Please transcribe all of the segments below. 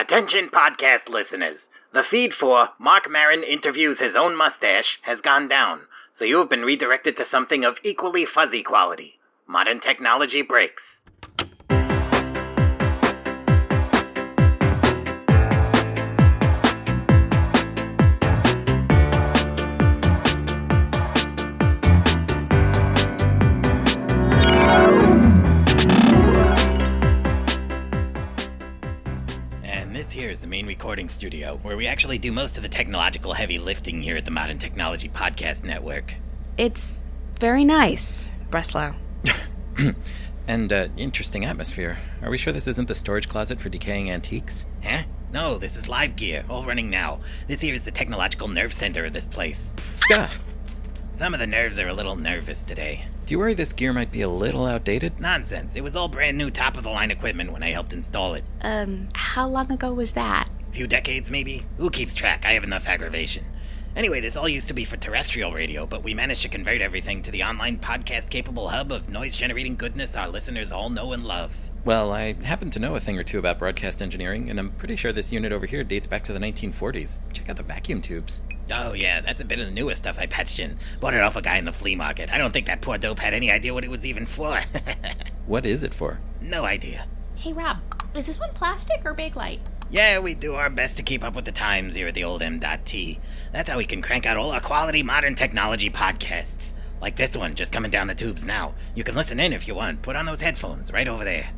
Attention podcast listeners. The feed for Mark Maron interviews his own mustache has gone down, so you have been redirected to something of equally fuzzy quality. Modern technology breaks. Here's the main recording studio, where we actually do most of the technological heavy lifting here at the Modern Technology Podcast Network. It's very nice, Breslau. And, interesting atmosphere. Are we sure this isn't the storage closet for decaying antiques? Huh? No, this is live gear, all running now. This here is the technological nerve center of this place. Yeah. Some of the nerves are a little nervous today. Do you worry this gear might be a little outdated? Nonsense. It was all brand new top-of-the-line equipment when I helped install it. How long ago was that? A few decades, maybe? Who keeps track? I have enough aggravation. Anyway, this all used to be for terrestrial radio, but we managed to convert everything to the online podcast-capable hub of noise-generating goodness our listeners all know and love. Well, I happen to know a thing or two about broadcast engineering, and I'm pretty sure this unit over here dates back to the 1940s. Check out the vacuum tubes. Oh yeah, that's a bit of the newest stuff I patched in. Bought it off a guy in the flea market. I don't think that poor dope had any idea what it was even for. What is it for? No idea. Hey Rob, is this one plastic or Bakelite? Yeah, we do our best to keep up with the times here at the old M.T. That's how we can crank out all our quality modern technology podcasts. Like this one, just coming down the tubes now. You can listen in if you want. Put on those headphones right over there.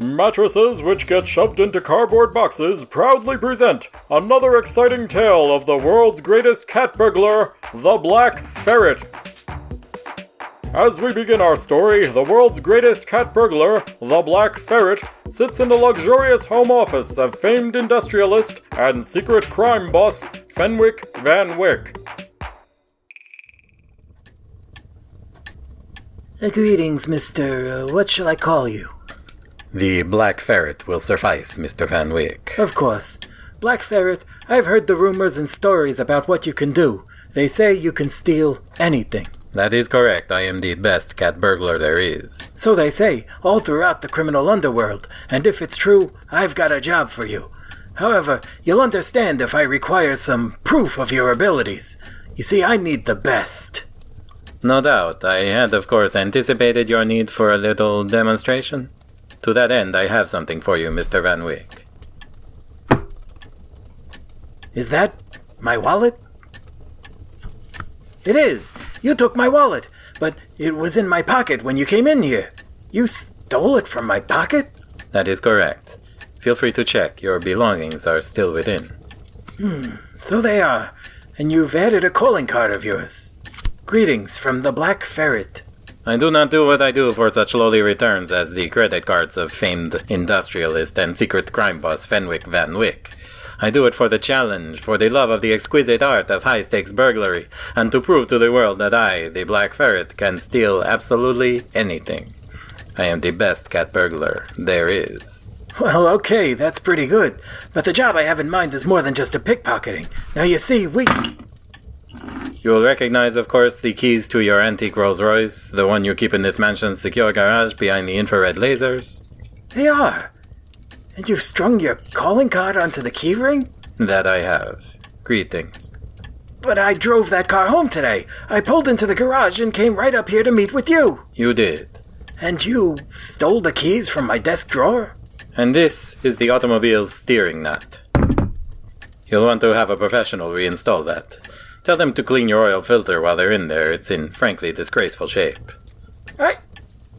Mattresses which get shoved into cardboard boxes proudly present another exciting tale of the world's greatest cat burglar, the Black Ferret. As we begin our story, the world's greatest cat burglar, the Black Ferret, sits in the luxurious home office of famed industrialist and secret crime boss Fenwick Van Wyck. Greetings, Mr. What shall I call you? The Black Ferret will suffice, Mr. Van Wyck. Of course. Black Ferret, I've heard the rumors and stories about what you can do. They say you can steal anything. That is correct. I am the best cat burglar there is. So they say, all throughout the criminal underworld, and if it's true, I've got a job for you. However, you'll understand if I require some proof of your abilities. You see, I need the best. No doubt. I had, of course, anticipated your need for a little demonstration. To that end, I have something for you, Mr. Van Wyck. Is that my wallet? It is. You took my wallet, but it was in my pocket when you came in here. You stole it from my pocket? That is correct. Feel free to check. Your belongings are still within. So they are. And you've added a calling card of yours. Greetings from the Black Ferret. I do not do what I do for such lowly returns as the credit cards of famed industrialist and secret crime boss Fenwick Van Wyck. I do it for the challenge, for the love of the exquisite art of high-stakes burglary, and to prove to the world that I, the Black Ferret, can steal absolutely anything. I am the best cat burglar there is. Well, okay, that's pretty good. But the job I have in mind is more than just a pickpocketing. Now you see, You will recognize, of course, the keys to your antique Rolls-Royce, the one you keep in this mansion's secure garage behind the infrared lasers. They are. And you've strung your calling card onto the keyring? That I have. Greetings. But I drove that car home today. I pulled into the garage and came right up here to meet with you. You did. And you stole the keys from my desk drawer? And this is the automobile's steering nut. You'll want to have a professional reinstall that. Tell them to clean your oil filter while they're in there. It's in, frankly, disgraceful shape.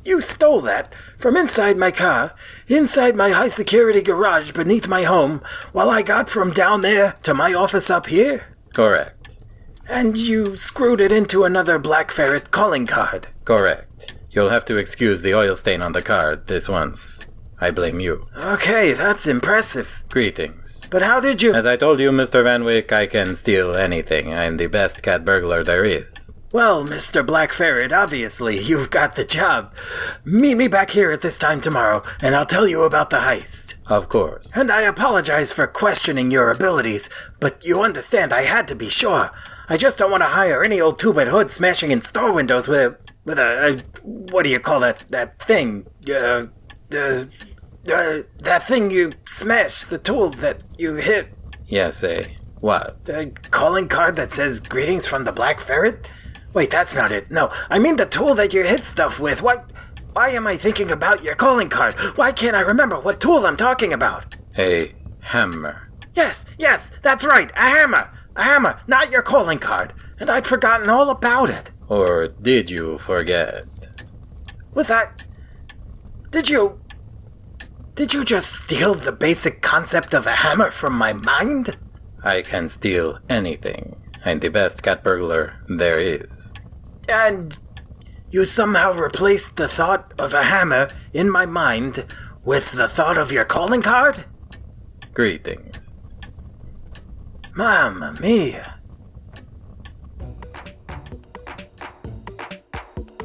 You stole that from inside my car, inside my high-security garage beneath my home, while I got from down there to my office up here? Correct. And you screwed it into another Black Ferret calling card? Correct. You'll have to excuse the oil stain on the card this once. I blame you. Okay, that's impressive. Greetings. But how did you... As I told you, Mr. Van Wyck, I can steal anything. I'm the best cat burglar there is. Well, Mr. Black Ferret, obviously, you've got the job. Meet me back here at this time tomorrow, and I'll tell you about the heist. Of course. And I apologize for questioning your abilities, but you understand I had to be sure. I just don't want to hire any old two-bit hood smashing in store windows with a... with a what do you call that thing? That thing you smash, the tool that you hit. Yes, what? The calling card that says greetings from the Black Ferret? Wait, that's not it. No, I mean the tool that you hit stuff with. Why am I thinking about your calling card? Why can't I remember what tool I'm talking about? A hammer. Yes, that's right, a hammer. A hammer, not your calling card. And I'd forgotten all about it. Or did you forget? Was that... Did you just steal the basic concept of a hammer from my mind? I can steal anything. I'm the best cat burglar there is. And you somehow replaced the thought of a hammer in my mind with the thought of your calling card? Greetings. Mamma mia.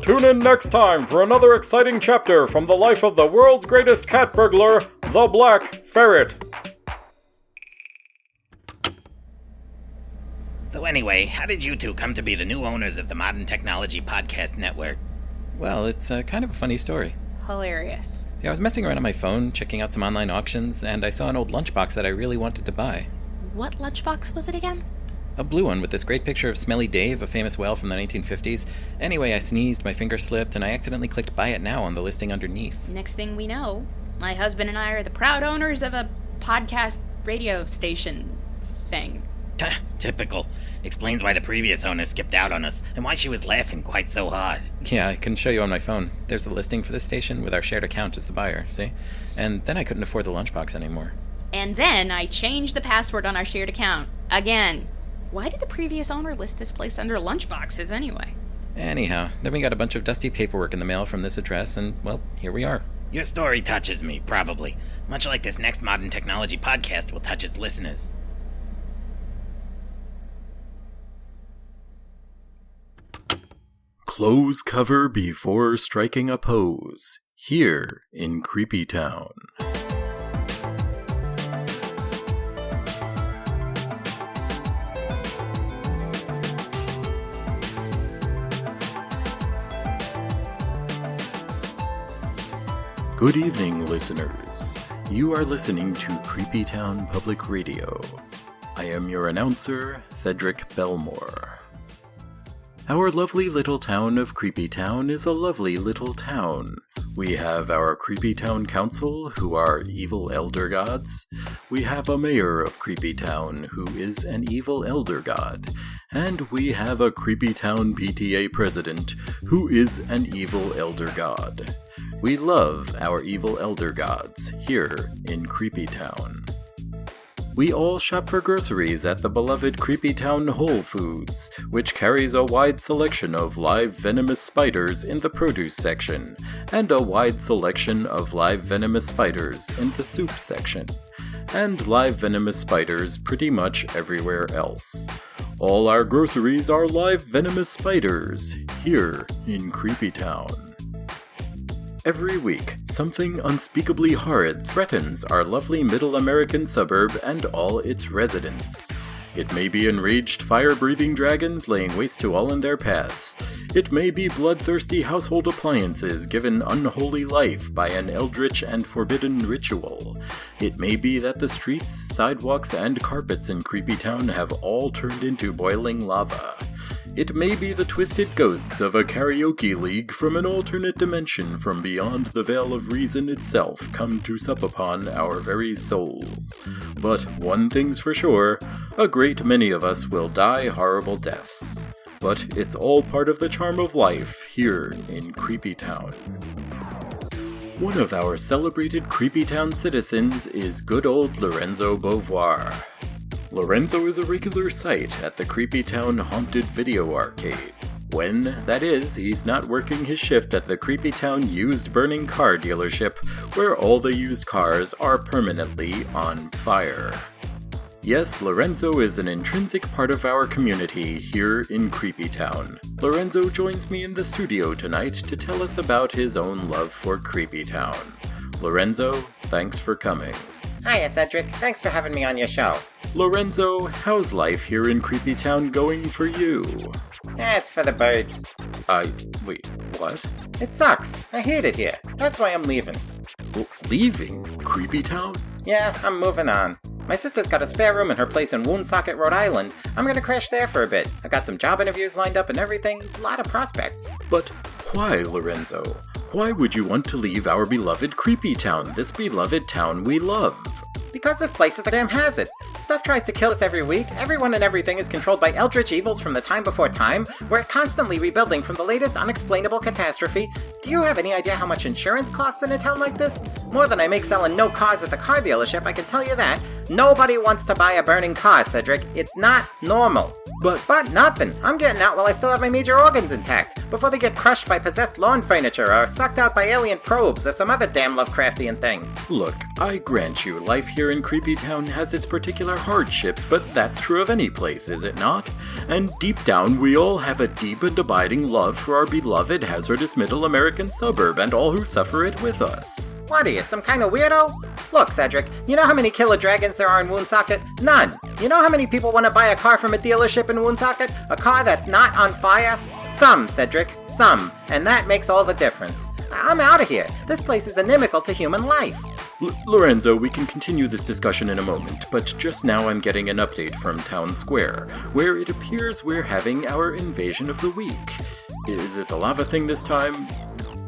Tune in next time for another exciting chapter from the life of the world's greatest cat burglar, the Black Ferret. So anyway, how did you two come to be the new owners of the Modern Technology Podcast Network? Well, it's kind of a funny story. Hilarious. I was messing around on my phone, checking out some online auctions, and I saw an old lunchbox that I really wanted to buy. What lunchbox was it again? A blue one with this great picture of Smelly Dave, a famous whale from the 1950s. Anyway, I sneezed, my finger slipped, and I accidentally clicked Buy It Now on the listing underneath. Next thing we know, my husband and I are the proud owners of a podcast radio station thing. Typical. Explains why the previous owner skipped out on us, and why she was laughing quite so hard. Yeah, I can show you on my phone. There's the listing for this station with our shared account as the buyer, see? And then I couldn't afford the lunchbox anymore. And then I changed the password on our shared account. Again. Why did the previous owner list this place under lunchboxes anyway? Anyhow, then we got a bunch of dusty paperwork in the mail from this address, and, well, here we are. Your story touches me, probably. Much like this next Modern Technology podcast will touch its listeners. Close cover before striking a pose, here in Creepy Town. Good evening, listeners. You are listening to Creepy Town Public Radio. I am your announcer, Cedric Belmore. Our lovely little town of Creepy Town is a lovely little town. We have our Creepy Town Council, who are evil elder gods. We have a mayor of Creepy Town, who is an evil elder god. And we have a Creepy Town PTA president, who is an evil elder god. We love our evil elder gods here in Creepy Town. We all shop for groceries at the beloved Creepy Town Whole Foods, which carries a wide selection of live venomous spiders in the produce section, and a wide selection of live venomous spiders in the soup section, and live venomous spiders pretty much everywhere else. All our groceries are live venomous spiders here in Creepy Town. Every week, something unspeakably horrid threatens our lovely middle American suburb and all its residents. It may be enraged fire-breathing dragons laying waste to all in their paths. It may be bloodthirsty household appliances given unholy life by an eldritch and forbidden ritual. It may be that the streets, sidewalks, and carpets in Creepy Town have all turned into boiling lava. It may be the twisted ghosts of a karaoke league from an alternate dimension from beyond the veil of reason itself come to sup upon our very souls. But one thing's for sure, a great many of us will die horrible deaths. But it's all part of the charm of life here in Creepy Town. One of our celebrated Creepy Town citizens is good old Lorenzo Beauvoir. Lorenzo is a regular sight at the Creepy Town Haunted Video Arcade. When, that is, he's not working his shift at the Creepy Town Used Burning Car Dealership, where all the used cars are permanently on fire. Yes, Lorenzo is an intrinsic part of our community here in Creepy Town. Lorenzo joins me in the studio tonight to tell us about his own love for Creepy Town. Lorenzo, thanks for coming. Hiya, Cedric. Thanks for having me on your show. Lorenzo, how's life here in Creepy Town going for you? It's for the birds. Wait, what? It sucks. I hate it here. That's why I'm leaving. Leaving Creepy Town? Yeah, I'm moving on. My sister's got a spare room in her place in Woonsocket, Rhode Island. I'm gonna crash there for a bit. I've got some job interviews lined up and everything. A lot of prospects. But why, Lorenzo? Why would you want to leave our beloved Creepy Town, this beloved town we love? Because this place is a damn hazard. Stuff tries to kill us every week. Everyone and everything is controlled by eldritch evils from the time before time. We're constantly rebuilding from the latest unexplainable catastrophe. Do you have any idea how much insurance costs in a town like this? More than I make selling no cars at the car dealership, I can tell you that. Nobody wants to buy a burning car, Cedric. It's not normal. But nothing. I'm getting out while I still have my major organs intact, before they get crushed by possessed lawn furniture or sucked out by alien probes or some other damn Lovecraftian thing. Look, I grant you, life here in Creepy Town has its particular hardships, but that's true of any place, is it not? And deep down, we all have a deep and abiding love for our beloved hazardous middle American suburb and all who suffer it with us. What are you, some kind of weirdo? Look, Cedric, you know how many killer dragons there are in Woonsocket? None. You know how many people want to buy a car from a dealership in Woonsocket? A car that's not on fire? Some, Cedric, some. And that makes all the difference. I'm out of here. This place is inimical to human life. Lorenzo, we can continue this discussion in a moment, but just now I'm getting an update from Town Square, where it appears we're having our invasion of the week. Is it the lava thing this time?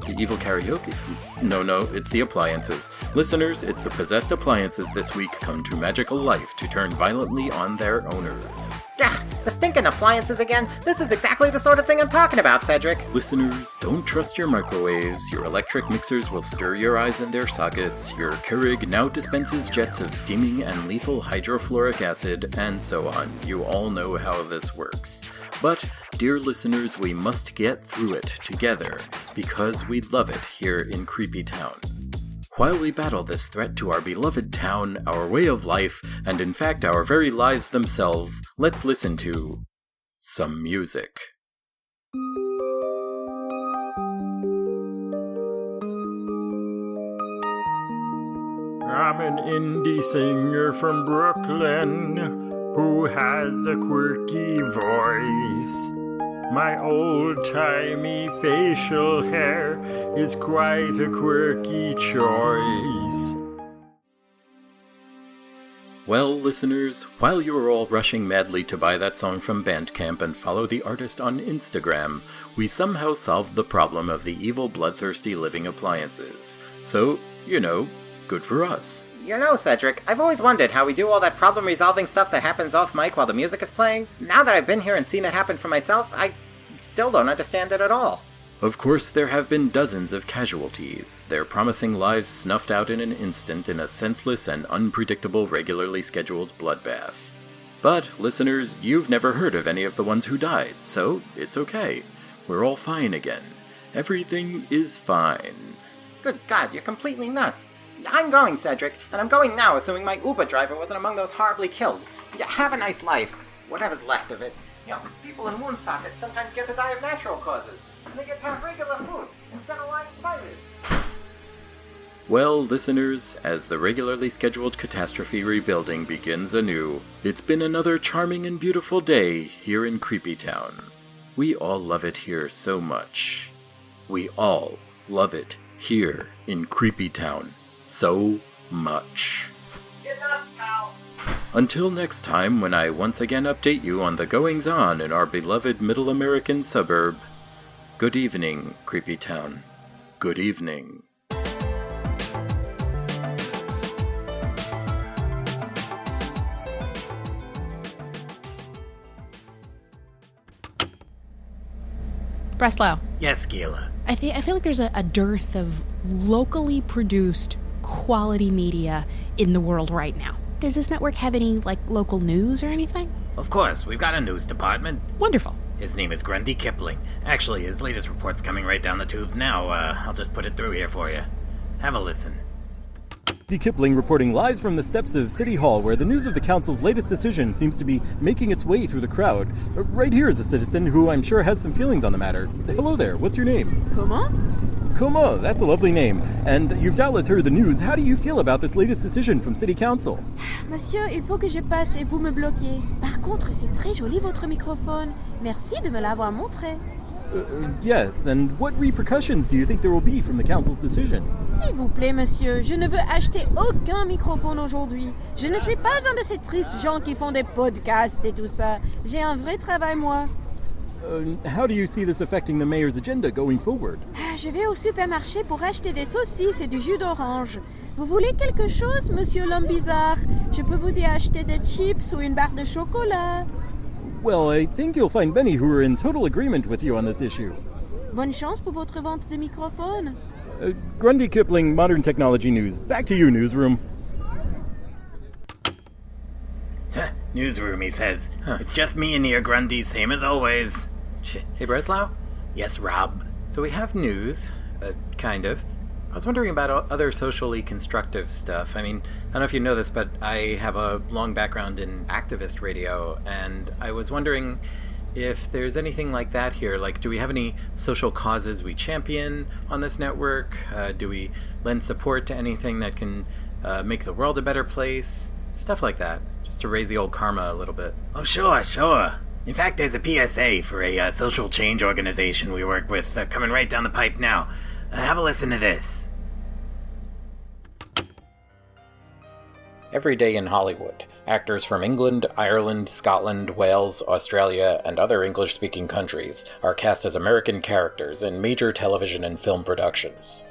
The evil karaoke? No, it's the appliances. Listeners, it's the possessed appliances this week come to magical life to turn violently on their owners. Gah, the stinking appliances again? This is exactly the sort of thing I'm talking about, Cedric. Listeners, don't trust your microwaves. Your electric mixers will stir your eyes in their sockets. Your Keurig now dispenses jets of steaming and lethal hydrofluoric acid, and so on. You all know how this works. But, dear listeners, we must get through it together, because we love it here in Creepy Town. While we battle this threat to our beloved town, our way of life, and in fact our very lives themselves, let's listen to some music. I'm an indie singer from Brooklyn who has a quirky voice. My old-timey facial hair is quite a quirky choice. Well, listeners, while you were all rushing madly to buy that song from Bandcamp and follow the artist on Instagram, we somehow solved the problem of the evil, bloodthirsty living appliances. So, good for us. You know, Cedric, I've always wondered how we do all that problem-resolving stuff that happens off-mic while the music is playing. Now that I've been here and seen it happen for myself, I still don't understand it at all. Of course, there have been dozens of casualties, their promising lives snuffed out in an instant in a senseless and unpredictable regularly scheduled bloodbath. But, listeners, you've never heard of any of the ones who died, so it's okay. We're all fine again. Everything is fine. Good God, you're completely nuts. I'm going, Cedric, and I'm going now, assuming my Uber driver wasn't among those horribly killed. Yeah, have a nice life. Whatever's left of it. People in Woonsocket sometimes get to die of natural causes, and they get to have regular food instead of live spiders. Well, listeners, as the regularly scheduled catastrophe rebuilding begins anew, it's been another charming and beautiful day here in Creepy Town. We all love it here so much. We all love it here in Creepy Town so much. Get nuts, pal! Until next time, when I once again update you on the goings-on in our beloved Middle American suburb, good evening, Creepy Town. Good evening. Breslau, Yes, Gila. I feel like there's a dearth of locally produced quality media in the world right now. Does this network have any, local news or anything? Of course, we've got a news department. Wonderful. His name is Grundy Kipling. Actually, his latest report's coming right down the tubes now. I'll just put it through here for you. Have a listen. Grundy Kipling reporting live from the steps of City Hall, where the news of the council's latest decision seems to be making its way through the crowd. Right here is a citizen who I'm sure has some feelings on the matter. Hello there, what's your name? Comment, that's a lovely name. And you've doubtless heard the news. How do you feel about this latest decision from City Council? Monsieur, il faut que je passe et vous me bloquez. Par contre, c'est très joli votre microphone. Merci de me l'avoir montré. Yes, and what repercussions do you think there will be from the council's decision? S'il vous plaît, monsieur, je ne veux acheter aucun microphone aujourd'hui. Je ne suis pas un de ces tristes gens qui font des podcasts et tout ça. J'ai un vrai travail, moi. How do you see this affecting the mayor's agenda going forward? Je vais au supermarché pour acheter des saucisses et du jus d'orange. Vous voulez quelque chose, monsieur l'homme bizarre? Je peux vous y acheter des chips ou une barre de chocolat. Well, I think you'll find many who are in total agreement with you on this issue. Bonne chance pour votre vente de microphones. Grundy Kipling, Modern Technology News. Back to you, newsroom. Newsroom, he says. It's just me and here, Grundy, same as always. Hey, Breslau? Yes, Rob. So we have news, kind of. I was wondering about other socially constructive stuff. I mean, I don't know if you know this, but I have a long background in activist radio, and I was wondering if there's anything like that here. Like, do we have any social causes we champion on this network? Do we lend support to anything that can make the world a better place? Stuff like that, just to raise the old karma a little bit. Oh, sure. In fact, there's a PSA for a social change organization we work with coming right down the pipe now. Have a listen to this. Every day in Hollywood, actors from England, Ireland, Scotland, Wales, Australia, and other English-speaking countries are cast as American characters in major television and film productions.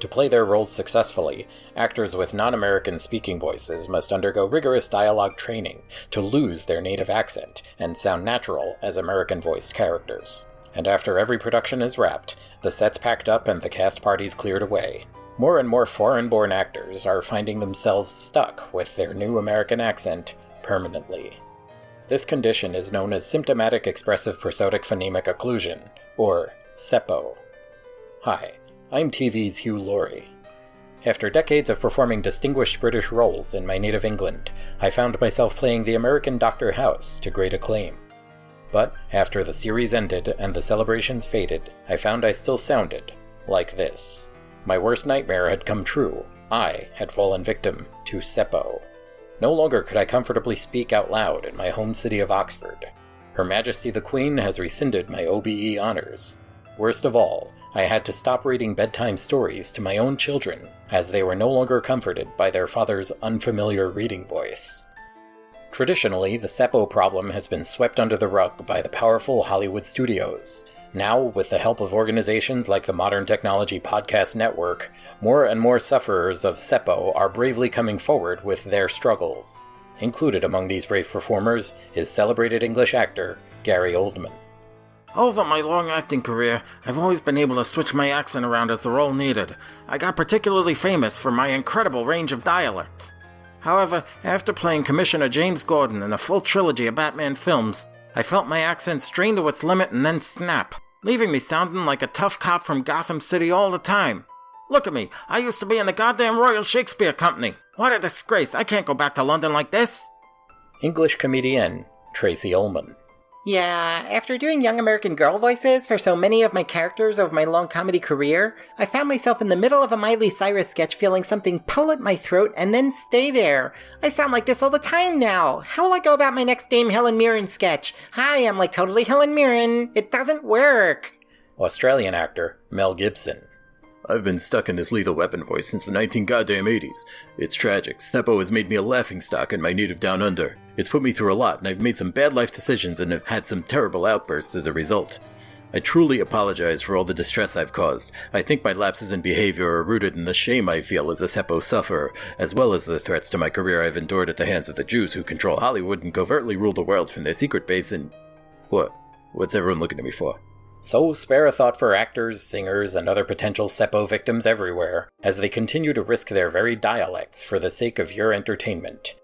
To play their roles successfully, actors with non-American speaking voices must undergo rigorous dialogue training to lose their native accent and sound natural as American-voiced characters. And after every production is wrapped, the set's packed up and the cast parties cleared away. More and more foreign-born actors are finding themselves stuck with their new American accent permanently. This condition is known as symptomatic expressive prosodic phonemic occlusion, or SEPO. Hi, I'm TV's Hugh Laurie. After decades of performing distinguished British roles in my native England, I found myself playing the American Dr. House to great acclaim. But after the series ended and the celebrations faded, I found I still sounded like this. My worst nightmare had come true. I had fallen victim to SEPO. No longer could I comfortably speak out loud in my home city of Oxford. Her Majesty the Queen has rescinded my OBE honors. Worst of all, I had to stop reading bedtime stories to my own children, as they were no longer comforted by their father's unfamiliar reading voice. Traditionally, the SEPO problem has been swept under the rug by the powerful Hollywood studios. Now, with the help of organizations like the Modern Technology Podcast Network, more and more sufferers of SEPO are bravely coming forward with their struggles. Included among these brave performers is celebrated English actor Gary Oldman. Over my long acting career, I've always been able to switch my accent around as the role needed. I got particularly famous for my incredible range of dialects. However, after playing Commissioner James Gordon in a full trilogy of Batman films, I felt my accent strain to its limit and then snap, leaving me sounding like a tough cop from Gotham City all the time. Look at me, I used to be in the goddamn Royal Shakespeare Company. What a disgrace, I can't go back to London like this. English comedienne Tracy Ullman. Yeah, after doing young American girl voices for so many of my characters over my long comedy career, I found myself in the middle of a Miley Cyrus sketch feeling something pull at my throat and then stay there. I sound like this all the time now. How will I go about my next Dame Helen Mirren sketch? Hi, I'm like totally Helen Mirren. It doesn't work. Australian actor Mel Gibson. I've been stuck in this lethal weapon voice since the 1980s. It's tragic. SEPO has made me a laughingstock in my native down under. It's put me through a lot, and I've made some bad life decisions and have had some terrible outbursts as a result. I truly apologize for all the distress I've caused. I think my lapses in behavior are rooted in the shame I feel as a SEPO sufferer, as well as the threats to my career I've endured at the hands of the Jews who control Hollywood and covertly rule the world from their secret base in... What? What's everyone looking at me for? So spare a thought for actors, singers, and other potential SEPO victims everywhere, as they continue to risk their very dialects for the sake of your entertainment.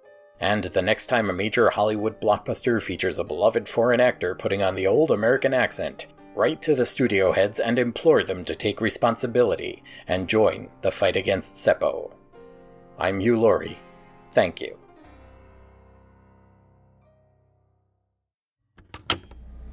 And the next time a major Hollywood blockbuster features a beloved foreign actor putting on the old American accent, write to the studio heads and implore them to take responsibility and join the fight against SEPO. I'm Hugh Laurie. Thank you.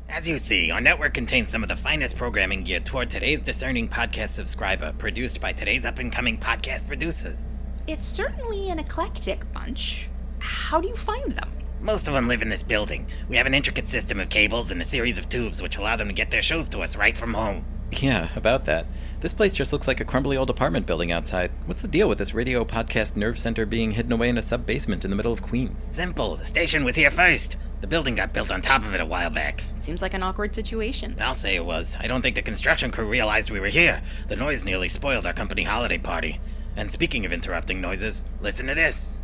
As you see, our network contains some of the finest programming geared toward today's discerning podcast subscriber, produced by today's up-and-coming podcast producers. It's certainly an eclectic bunch. How do you find them? Most of them live in this building. We have an intricate system of cables and a series of tubes which allow them to get their shows to us right from home. Yeah, about that. This place just looks like a crumbly old apartment building outside. What's the deal with this radio podcast nerve center being hidden away in a sub-basement in the middle of Queens? Simple. The station was here first. The building got built on top of it a while back. Seems like an awkward situation. I'll say it was. I don't think the construction crew realized we were here. The noise nearly spoiled our company holiday party. And speaking of interrupting noises, listen to this.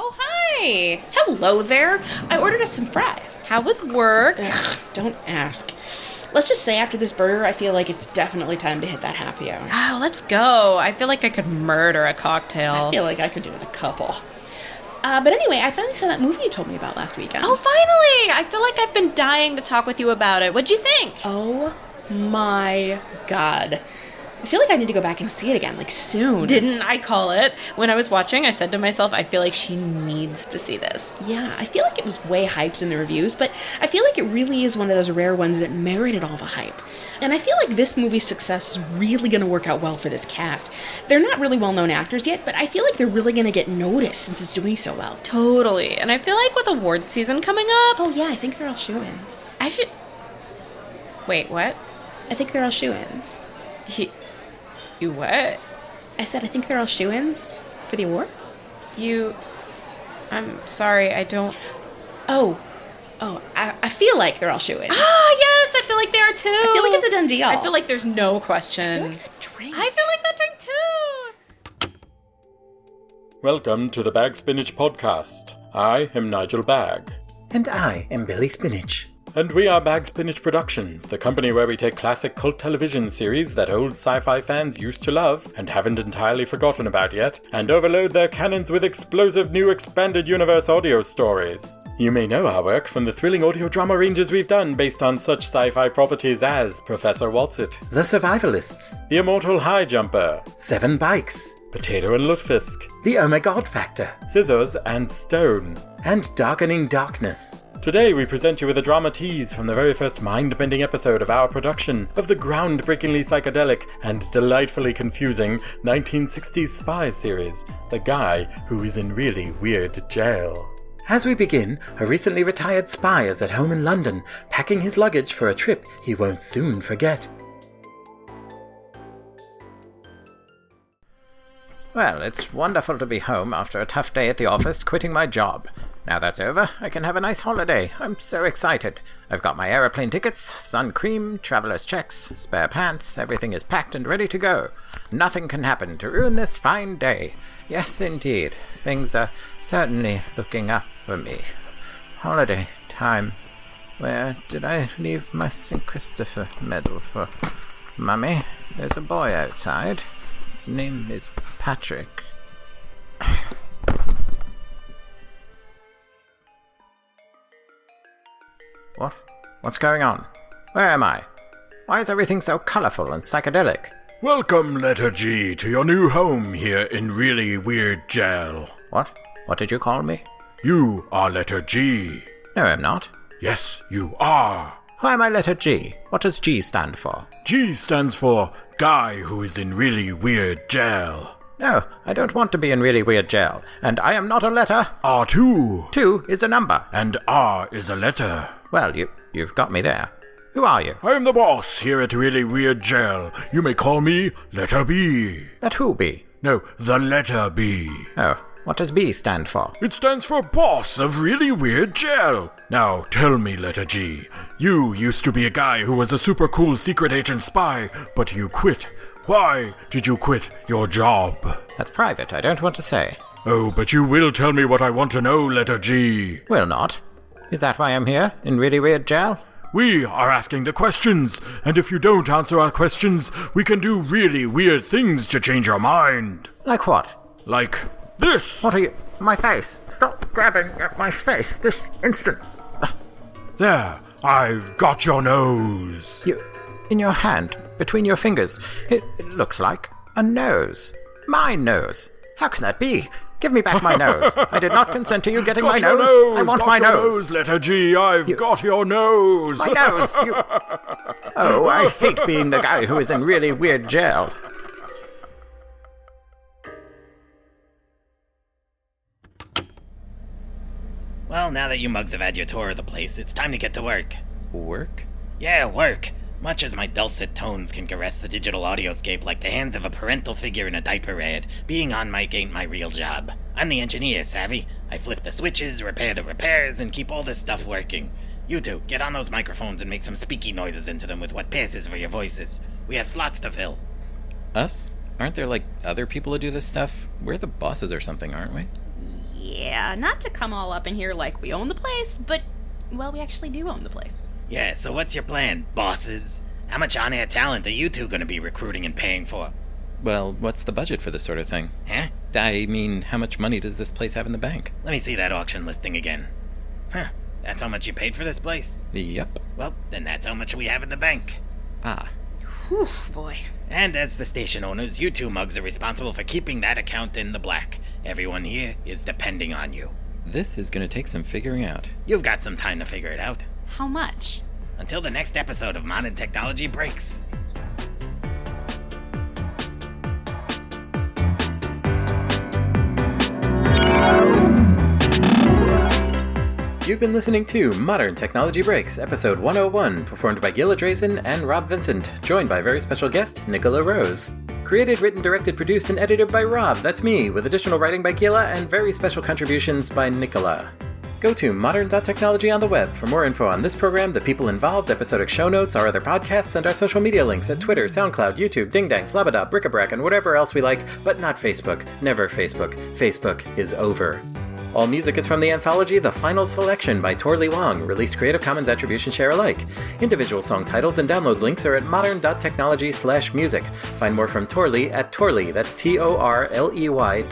Oh, hi! Hello there. I ordered us some fries. How was work? Ugh, don't ask. Let's just say after this burger, I feel like it's definitely time to hit that happy hour. Oh, let's go. I feel like I could murder a cocktail. I feel like I could do it a couple. But anyway, I finally saw that movie you told me about last weekend. Oh, finally! I feel like I've been dying to talk with you about it. What'd you think? Oh my god. I feel like I need to go back and see it again, like soon. Didn't I call it? When I was watching, I said to myself, I feel like she needs to see this. Yeah, I feel like it was way hyped in the reviews, but I feel like it really is one of those rare ones that merited all the hype. And I feel like this movie's success is really going to work out well for this cast. They're not really well-known actors yet, but I feel like they're really going to get noticed since it's doing so well. Totally. And I feel like with award season coming up... Oh yeah, I think they're all shoo-ins. Wait, what? I think they're all shoo-ins. You what? I said I think they're all shoo-ins for the awards. I'm sorry, I don't... I feel like they're all shoo-ins. Ah, yes, I feel like they are too. I feel like it's a done deal. I feel like there's no question. I feel like that drink. I feel like that drink too. Welcome to the Bag Spinach Podcast. I am Nigel Bag. And I am Billy Spinach. And we are Bag Spinach Productions, the company where we take classic cult television series that old sci-fi fans used to love and haven't entirely forgotten about yet, and overload their cannons with explosive new expanded universe audio stories. You may know our work from the thrilling audio drama ranges we've done based on such sci-fi properties as Professor Waltzit, The Survivalists, The Immortal High Jumper, 7 Bikes, Potato and Lutefisk, The Oh My God Factor, Scissors and Stone, and Darkening Darkness. Today we present you with a drama tease from the very first mind-bending episode of our production of the groundbreakingly psychedelic and delightfully confusing 1960s spy series, The Guy Who Is in Really Weird Jail. As we begin, a recently retired spy is at home in London, packing his luggage for a trip he won't soon forget. Well, it's wonderful to be home after a tough day at the office, quitting my job. Now that's over, I can have a nice holiday. I'm so excited. I've got my aeroplane tickets, sun cream, traveler's checks, spare pants, everything is packed and ready to go. Nothing can happen to ruin this fine day. Yes, indeed, things are certainly looking up for me. Holiday time. Where did I leave my St. Christopher medal for? Mummy, there's a boy outside. His name is Patrick. What? What's going on? Where am I? Why is everything so colourful and psychedelic? Welcome, Letter G, to your new home here in Really Weird Jail. What? What did you call me? You are Letter G. No, I'm not. Yes, you are. Why am I letter G? What does G stand for? G stands for Guy Who Is in Really Weird Jail. No, I don't want to be in really weird jail. And I am not a letter. R2. 2 is a number. And R is a letter. Well, you've got me there. Who are you? I'm the boss here at Really Weird Jail. You may call me Letter B. Let who be? No, the letter B. Oh, what does B stand for? It stands for Boss of Really Weird Jail. Now, tell me, Letter G. You used to be a guy who was a super cool secret agent spy, but you quit. Why did you quit your job? That's private, I don't want to say. Oh, but you will tell me what I want to know, Letter G. Will not. Is that why I'm here, in Really Weird Jail? We are asking the questions, and if you don't answer our questions, we can do really weird things to change your mind. Like what? Like this. What are you... My face. Stop grabbing at my face this instant. There, I've got your nose. You... In your hand, between your fingers, it looks like a nose. My nose. How can that be? Give me back my nose. I did not consent to you getting my nose. I want my nose. Letter G, I've got your nose. My nose. Oh, I hate being the guy who is in really weird jail. Well, now that you mugs have had your tour of the place, it's time to get to work. Work? Yeah, work. Much as my dulcet tones can caress the digital audioscape like the hands of a parental figure in a diaper ad, being on mic ain't my real job. I'm the engineer, savvy? I flip the switches, repair the repairs, and keep all this stuff working. You two, get on those microphones and make some speaky noises into them with what passes for your voices. We have slots to fill. Us? Aren't there, other people who do this stuff? We're the bosses or something, aren't we? Yeah, not to come all up in here like we own the place, but, well, we actually do own the place. Yeah, so what's your plan, bosses? How much on-air talent are you two gonna be recruiting and paying for? Well, what's the budget for this sort of thing? Huh? I mean, how much money does this place have in the bank? Let me see that auction listing again. Huh, that's how much you paid for this place? Yep. Well, then that's how much we have in the bank. Ah. Whew, boy. And as the station owners, you two mugs are responsible for keeping that account in the black. Everyone here is depending on you. This is gonna take some figuring out. You've got some time to figure it out. How much? Until the next episode of Modern Technology Breaks. You've been listening to Modern Technology Breaks, episode 101, performed by Gila Drazen and Rob Vincent, joined by very special guest, Nicola Rose. Created, written, directed, produced, and edited by Rob, that's me, with additional writing by Gila and very special contributions by Nicola. Go to modern.technology on the web for more info on this program, the people involved, episodic show notes, our other podcasts, and our social media links at Twitter, SoundCloud, YouTube, Ding Dang, Flabada, Bric-a-Brac, and whatever else we like, but not Facebook. Never Facebook. Facebook is over. All music is from the anthology The Final Selection by Torley Wong, released Creative Commons Attribution Share Alike. Individual song titles and download links are at modern.technology/music. Find more from Torley at Torley, that's TORLEY.com.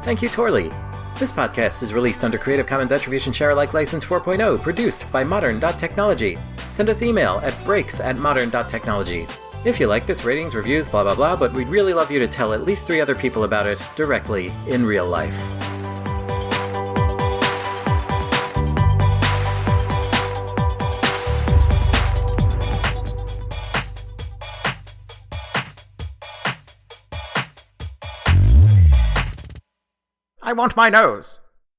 Thank you, Torley. This podcast is released under Creative Commons Attribution Share Alike License 4.0, produced by modern.technology. Send us email at breaks@modern.technology. If you like this, ratings, reviews, blah blah blah, but we'd really love you to tell at least 3 other people about it directly in real life. I want my nose.